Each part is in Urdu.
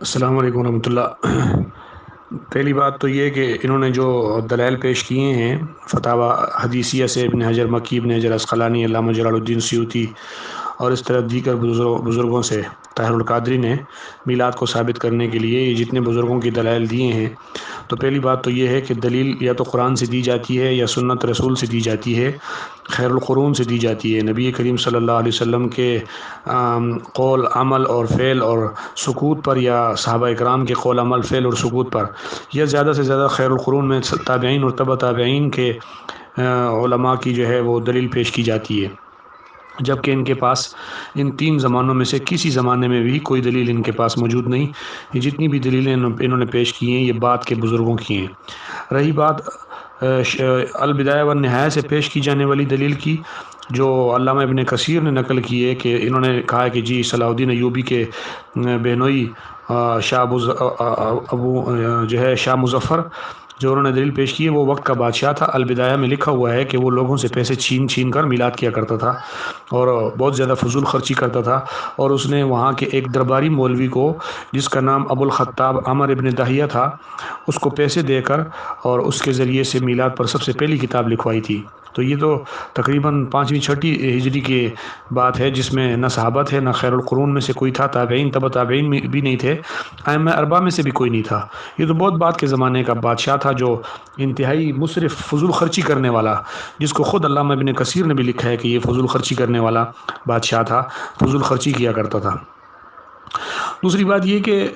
السلام علیکم ورحمۃ اللہ۔ پہلی بات تو یہ کہ انہوں نے جو دلائل پیش کیے ہیں فتاوی حدیثیہ سے ابن حجر مکی، ابن حجر عسقلانی، علامہ جلال الدین سیوطی اور اس طرح دیگر بزرگوں سے، طاہر القادری نے میلاد کو ثابت کرنے کے لیے یہ جتنے بزرگوں کی دلائل دیے ہیں، تو پہلی بات تو یہ ہے کہ دلیل یا تو قرآن سے دی جاتی ہے یا سنت رسول سے دی جاتی ہے، خیر القرون سے دی جاتی ہے، نبی کریم صلی اللہ علیہ وسلم کے قول، عمل اور فعل اور سکوت پر، یا صحابہ اکرام کے قول، عمل، فعل اور سکوت پر، یا زیادہ سے زیادہ خیر القرون میں تابعین اور تبع تابعین کے علماء کی جو ہے وہ دلیل پیش کی جاتی ہے، جبکہ ان کے پاس ان تین زمانوں میں سے کسی زمانے میں بھی کوئی دلیل ان کے پاس موجود نہیں۔ یہ جتنی بھی دلیلیں انہوں نے پیش کی ہیں یہ بعد کے بزرگوں کی ہیں۔ رہی بات البدایہ والنہایہ سے پیش کی جانے والی دلیل کی، جو علامہ ابن کثیر نے نقل کی ہے کہ انہوں نے کہا کہ جی صلاح الدین ایوبی کے بہنوئی شاہ ابو جو ہے شاہ مظفر، جو انہوں نے دلیل پیش کی ہے، وہ وقت کا بادشاہ تھا۔ البدایہ میں لکھا ہوا ہے کہ وہ لوگوں سے پیسے چھین چھین کر میلاد کیا کرتا تھا اور بہت زیادہ فضول خرچی کرتا تھا، اور اس نے وہاں کے ایک درباری مولوی کو، جس کا نام ابو الخطاب عمر ابن داہیہ تھا، اس کو پیسے دے کر اور اس کے ذریعے سے میلاد پر سب سے پہلی کتاب لکھوائی تھی۔ تو یہ تو تقریباً 5ویں 6ٹی ہجری کی بات ہے، جس میں نہ صحابہ تھے، نہ خیر القرون میں سے کوئی تھا، تابعین تبع تابعین بھی نہیں تھے، ائمہ اربعہ میں سے بھی کوئی نہیں تھا۔ یہ تو بہت بعد کے زمانے کا بادشاہ تھا، جو انتہائی مسرف، فضول خرچی کرنے والا، جس کو خود علامہ ابن کثیر نے بھی لکھا ہے کہ یہ فضول خرچی کرنے والا بادشاہ تھا، فضول خرچی کیا کرتا تھا۔ دوسری بات یہ کہ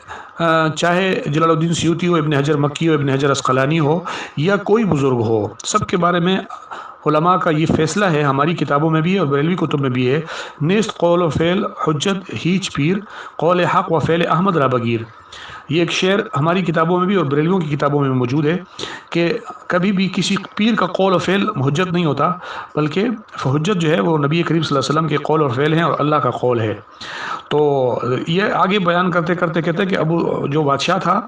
چاہے جلال الدین سیوطی ہو، ابن حجر مکی ہو، ابن حجر عسقلانی ہو، یا کوئی بزرگ ہو، سب کے بارے میں علماء کا یہ فیصلہ ہے، ہماری کتابوں میں بھی ہے اور بریلوی کتب میں بھی ہے، نیست قول و فعل حجت ہیچ پیر، قول حق و فعل احمد را بگیر۔ یہ ایک شعر ہماری کتابوں میں بھی اور بریلویوں کی کتابوں میں موجود ہے کہ کبھی بھی کسی پیر کا قول و فعل حجت نہیں ہوتا، بلکہ حجت جو ہے وہ نبی کریم صلی اللہ علیہ وسلم کے قول اور فعل ہیں اور اللہ کا قول ہے۔ تو یہ آگے بیان کرتے کرتے کہتے ہیں کہ ابو جو بادشاہ تھا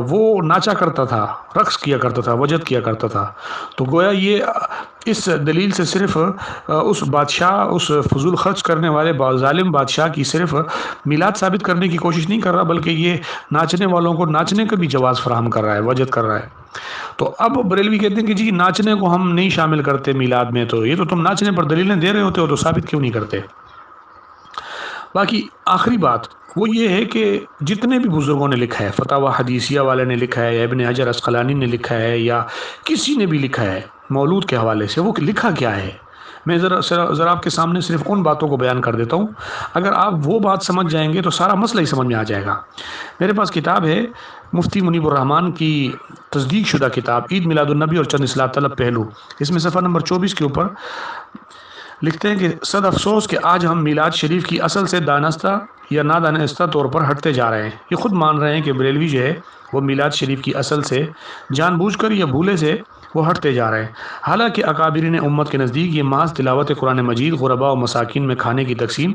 وہ ناچا کرتا تھا، رقص کیا کرتا تھا، وجد کیا کرتا تھا۔ تو گویا یہ اس دلیل سے صرف اس بادشاہ، اس فضول خرچ کرنے والے ظالم بادشاہ کی صرف میلاد ثابت کرنے کی کوشش نہیں کر رہا، بلکہ یہ ناچنے والوں کو ناچنے کا بھی جواز فراہم کر رہا ہے، وجد کر رہا ہے۔ تو اب بریلوی کہتے ہیں کہ جی ناچنے کو ہم نہیں شامل کرتے میلاد میں، تو یہ تو تم ناچنے پر دلیلیں دے رہے ہوتے ہو، تو ثابت کیوں نہیں کرتے؟ باقی آخری بات وہ یہ ہے کہ جتنے بھی بزرگوں نے لکھا ہے، فتاوی حدیثیہ والے نے لکھا ہے، یا ابن حجر عسقلانی نے لکھا ہے، یا کسی نے بھی لکھا ہے مولود کے حوالے سے، وہ لکھا کیا ہے؟ میں ذرا آپ کے سامنے صرف ان باتوں کو بیان کر دیتا ہوں، اگر آپ وہ بات سمجھ جائیں گے تو سارا مسئلہ ہی سمجھ میں آ جائے گا۔ میرے پاس کتاب ہے مفتی منیب الرحمان کی تصدیق شدہ کتاب عید میلاد النبی اور چند اصلاح طلب پہلو، اس میں صفحہ نمبر 24 کے اوپر لکھتے ہیں کہ صد افسوس کہ آج ہم میلاد شریف کی اصل سے دانستہ یا نادانستہ طور پر ہٹتے جا رہے ہیں۔ یہ خود مان رہے ہیں کہ بریلوی جو ہے وہ میلاد شریف کی اصل سے جان بوجھ کر یا بھولے سے وہ ہٹتے جا رہے ہیں، حالانکہ اکابرین امت کے نزدیک یہ محض تلاوت قرآن مجید، غرباء و مساکین میں کھانے کی تقسیم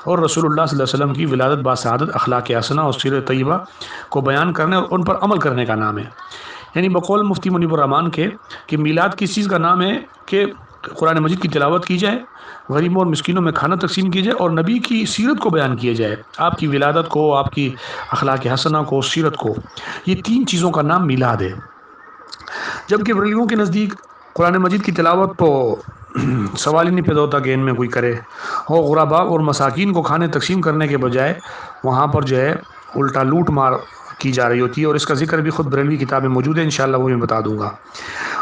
اور رسول اللہ صلی اللہ علیہ وسلم کی ولادت باسعادت، اخلاق حسنہ اور سیرت طیبہ کو بیان کرنے اور ان پر عمل کرنے کا نام ہے۔ یعنی بقول مفتی منیب الرحمان کے کہ میلاد کس چیز کا نام ہے کہ قرآن مجید کی تلاوت کی جائے، غریبوں اور مسکینوں میں کھانا تقسیم کی جائے اور نبی کی سیرت کو بیان کیا جائے، آپ کی ولادت کو، آپ کی اخلاق حسنہ کو، سیرت کو، یہ تین چیزوں کا نام میلاد ہے۔ جبکہ بریلویوں کے نزدیک قرآن مجید کی تلاوت تو سوال ہی نہیں پیدا ہوتا کہ ان میں کوئی کرے، اور غرباء اور مساکین کو کھانے تقسیم کرنے کے بجائے وہاں پر جو ہے الٹا لوٹ مار کی جا رہی ہوتی ہے، اور اس کا ذکر بھی خود بریلوی کتاب میں موجود ہے، انشاءاللہ وہ میں بتا دوں گا۔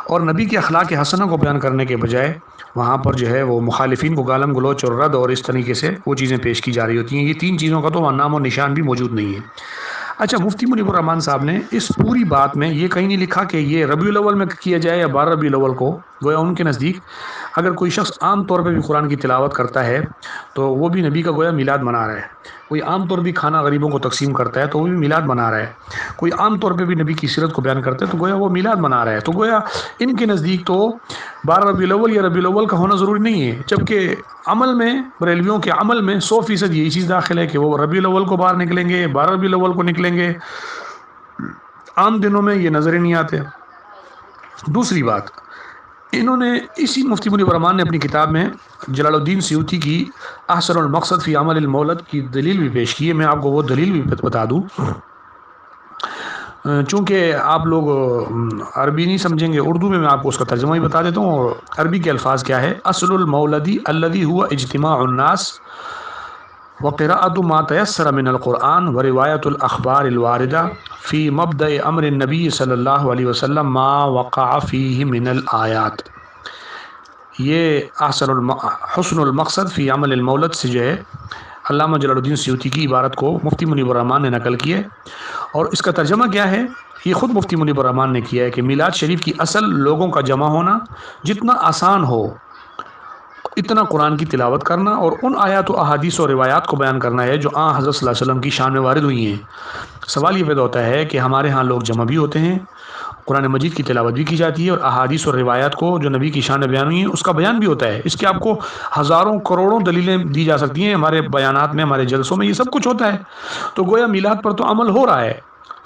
اور نبی کے اخلاق حسنہ کو بیان کرنے کے بجائے وہاں پر جو ہے وہ مخالفین کو گالم گلوچ اور رد اور اس طریقے سے وہ چیزیں پیش کی جا رہی ہوتی ہیں۔ یہ تین چیزوں کا تو وہاں نام و نشان بھی موجود نہیں ہے۔ اچھا، مفتی منیب الرحمان صاحب نے اس پوری بات میں یہ کہیں نہیں لکھا کہ یہ ربیع الاول میں کیا جائے یا 12 ربیع الاول کو۔ گویا ان کے نزدیک اگر کوئی شخص عام طور پہ بھی قرآن کی تلاوت کرتا ہے تو وہ بھی نبی کا گویا میلاد منا رہا ہے، کوئی عام طور بھی کھانا غریبوں کو تقسیم کرتا ہے تو وہ بھی میلاد منا رہا ہے، کوئی عام طور پہ بھی نبی کی سیرت کو بیان کرتا ہے تو گویا وہ میلاد منا رہا ہے۔ تو گویا ان کے نزدیک تو 12 ربیع الاول یا ربیع الاول کا ہونا ضروری نہیں ہے، جبکہ عمل میں، بریلویوں کے عمل میں 100% یہی چیز داخل ہے کہ وہ ربیع الاول کو باہر نکلیں گے، 12 ربیع الاول کو نکلیں گے، عام دنوں میں یہ نظر ہی نہیں آتے۔ دوسری بات، انہوں نے اسی مفتی منیب الرحمان نے اپنی کتاب میں جلال الدین سیوطی کی احسن المقصد فی عمل المولد کی دلیل بھی پیش کی ہے. میں آپ کو وہ دلیل بھی بتا دوں، چونکہ آپ لوگ عربی نہیں سمجھیں گے، اردو میں آپ کو اس کا ترجمہ ہی بتا دیتا ہوں. اور عربی کے الفاظ کیا ہے: اصل المولدی الذی هو اجتماع الناس وقراءۃ ما تیسر من القرآن وروایت الاخبار الواردہ فی مبدأ امر النبی صلی اللہ علیہ وسلم ما وقع فیہ من الآیات. یہ حسن المقصد فی عمل المولد سے جو ہے علامہ جلال الدین سیوطی کی عبارت کو مفتی منیب الرحمان نے نقل کی ہے. اور اس کا ترجمہ کیا ہے؟ یہ خود مفتی منیب الرحمان نے کیا ہے کہ میلاد شریف کی اصل لوگوں کا جمع ہونا، جتنا آسان ہو اتنا قرآن کی تلاوت کرنا اور ان آیات و احادیث و روایات کو بیان کرنا ہے جو حضرت صلی اللہ علیہ وسلم کی شان میں وارد ہوئی ہیں. سوال یہ پیدا ہوتا ہے کہ ہمارے ہاں لوگ جمع بھی ہوتے ہیں، قرآن مجید کی تلاوت بھی کی جاتی ہے، اور احادیث اور روایات کو جو نبی کی شان میں بیان ہوئی ہیں اس کا بیان بھی ہوتا ہے. اس کے آپ کو ہزاروں کروڑوں دلیلیں دی جا سکتی ہیں، ہمارے بیانات میں، ہمارے جلسوں میں یہ سب کچھ ہوتا ہے. تو گویا میلاد پر تو عمل ہو رہا ہے،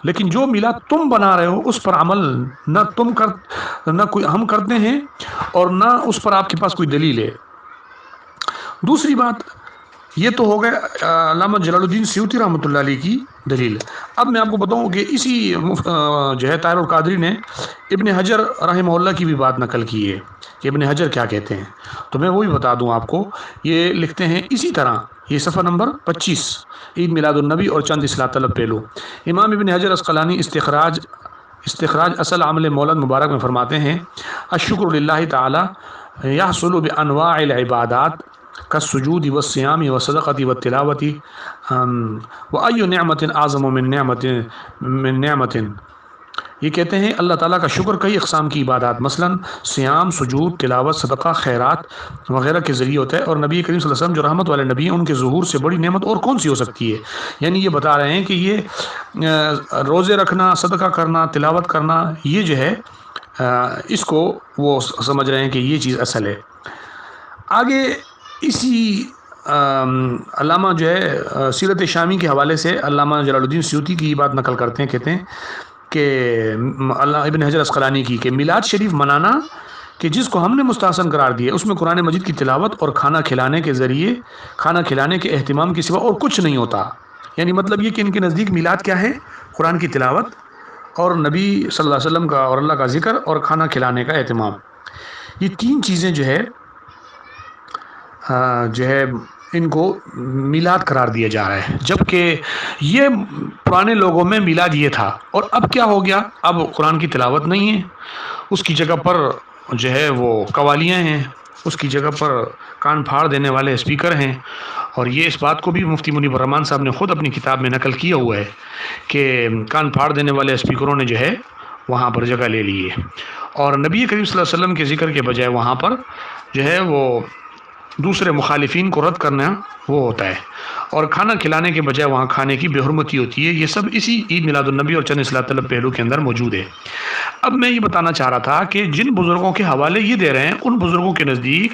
لیکن جو میلاد تم بنا رہے ہو اس پر عمل نہ کوئی ہم کرتے ہیں اور نہ اس پر آپ کے پاس کوئی دلیل ہے. دوسری بات یہ تو ہو گئے علامہ جلال الدین سیوطی رحمۃ اللہ علیہ کی دلیل. اب میں آپ کو بتاؤں کہ اسی جو ہے طاہر القادری نے ابن حجر رحمہ اللہ کی بھی بات نقل کی ہے کہ ابن حجر کیا کہتے ہیں. تو میں وہی بتا دوں آپ کو. یہ لکھتے ہیں اسی طرح، یہ صفحہ نمبر 25، عید میلاد النبی اور چند اصلاح طلب پہلو. امام ابن حجر عسقلانی استخراج اصل عمل مولد مبارک میں فرماتے ہیں: الشکر للہ تعالی یحصل بانواع العبادات کالسجود والصیام والصدقۃ والتلاوۃ وأی نعمت اعظم من نعمت. یہ کہتے ہیں اللہ تعالیٰ کا شکر کئی اقسام کی عبادات مثلا صیام، سجود، تلاوت، صدقہ، خیرات وغیرہ کے ذریعے ہوتا ہے، اور نبی کریم صلی اللہ علیہ وسلم جو رحمت والے نبی ہیں ان کے ظہور سے بڑی نعمت اور کون سی ہو سکتی ہے. یعنی یہ بتا رہے ہیں کہ یہ روزے رکھنا، صدقہ کرنا، تلاوت کرنا، یہ جو ہے اس کو وہ سمجھ رہے ہیں کہ یہ چیز اصل ہے. آگے اسی علامہ جو ہے سیرت شامی کے حوالے سے علامہ جلال الدین سیوطی کی بات نقل کرتے ہیں، کہتے ہیں کہ ابن حجر عسقلانی کی کہ میلاد شریف منانا کہ جس کو ہم نے مستحسن قرار دیا اس میں قرآن مجید کی تلاوت اور کھانا کھلانے کے اہتمام کے سوا اور کچھ نہیں ہوتا. یعنی مطلب یہ کہ ان کے نزدیک میلاد کیا ہے؟ قرآن کی تلاوت اور نبی صلی اللہ علیہ وسلم کا اور اللہ کا ذکر اور کھانا کھلانے کا اہتمام. یہ تین چیزیں جو ہے ان کو میلاد قرار دیا جا رہا ہے، جبکہ یہ پرانے لوگوں میں میلاد یہ تھا. اور اب کیا ہو گیا؟ اب قرآن کی تلاوت نہیں ہے، اس کی جگہ پر جو ہے وہ قوالیاں ہیں، اس کی جگہ پر کان پھاڑ دینے والے اسپیکر ہیں. اور یہ اس بات کو بھی مفتی منیب الرحمان صاحب نے خود اپنی کتاب میں نقل کیا ہوا ہے کہ کان پھاڑ دینے والے اسپیکروں نے جو ہے وہاں پر جگہ لے لی ہے، اور نبی کریم صلی اللہ علیہ وسلم کے ذکر کے بجائے وہاں پر جو ہے وہ دوسرے مخالفین کو رد کرنا وہ ہوتا ہے، اور کھانا کھلانے کے بجائے وہاں کھانے کی بے حرمتی ہوتی ہے. یہ سب اسی عید میلاد النبی اور چند اصلاح طلب پہلو کے اندر موجود ہے. اب میں یہ بتانا چاہ رہا تھا کہ جن بزرگوں کے حوالے یہ دے رہے ہیں ان بزرگوں کے نزدیک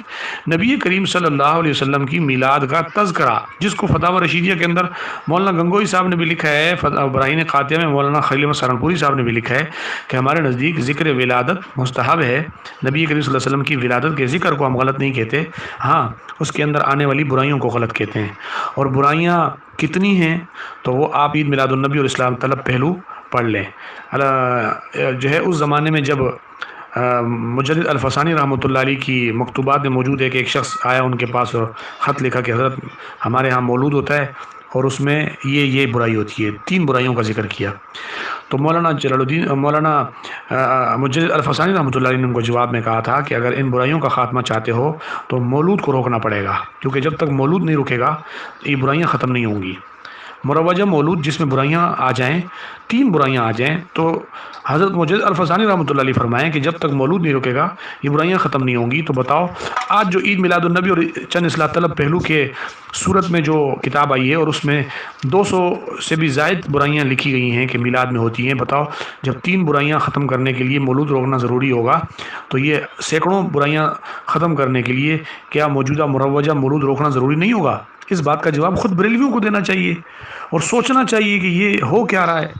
نبی کریم صلی اللہ علیہ وسلم کی میلاد کا تذکرہ، جس کو فتاوی رشیدیہ کے اندر مولانا گنگوئی صاحب نے بھی لکھا ہے، براہین قاطعہ میں مولانا خلیل احمد سہارنپوری صاحب نے بھی لکھا ہے کہ ہمارے نزدیک ذکر ولادت مستحب ہے. نبی کریم صلی اللہ علیہ وسلم کی ولادت کے ذکر کو ہم غلط نہیں کہتے، ہاں اس کے اندر آنے والی برائیوں کو غلط کہتے ہیں. اور برائیاں کتنی ہیں تو وہ آپ عید میلاد النبی اور اسلام طلب پہلو پڑھ لیں. جو ہے اس زمانے میں جب مجدد الفسانی رحمۃ اللہ علیہ کی مکتوبات میں موجود ہے کہ ایک شخص آیا ان کے پاس اور خط لکھا کہ حضرت ہمارے ہاں مولود ہوتا ہے اور اس میں یہ برائی ہوتی ہے، 3 برائیوں کا ذکر کیا. تو مولانا مجدد الفسانی رحمۃ اللہ علیہ نے ان کو جواب میں کہا تھا کہ اگر ان برائیوں کا خاتمہ چاہتے ہو تو مولود کو روکنا پڑے گا، کیونکہ جب تک مولود نہیں رکے گا یہ برائیاں ختم نہیں ہوں گی. مروجہ مولود جس میں برائیاں آ جائیں، 3 برائیاں آ جائیں، تو حضرت مجدد الفسانی رحمۃ اللہ علیہ فرمائیں کہ جب تک مولود نہیں رکے گا یہ برائیاں ختم نہیں ہوں گی. تو بتاؤ آج جو عید میلاد النبی اور چند اصلاح طلب پہلو کے صورت میں جو کتاب آئی ہے اور اس میں 200 سے بھی زائد برائیاں لکھی گئی ہیں کہ میلاد میں ہوتی ہیں، بتاؤ جب 3 برائیاں ختم کرنے کے لیے مولود روکنا ضروری ہوگا تو یہ سینکڑوں برائیاں ختم کرنے کے لیے کیا موجودہ مروجہ مولود روکنا ضروری نہیں ہوگا؟ اس بات کا جواب خود بریلویوں کو دینا چاہیے اور سوچنا چاہیے کہ یہ ہو کیا رہا ہے.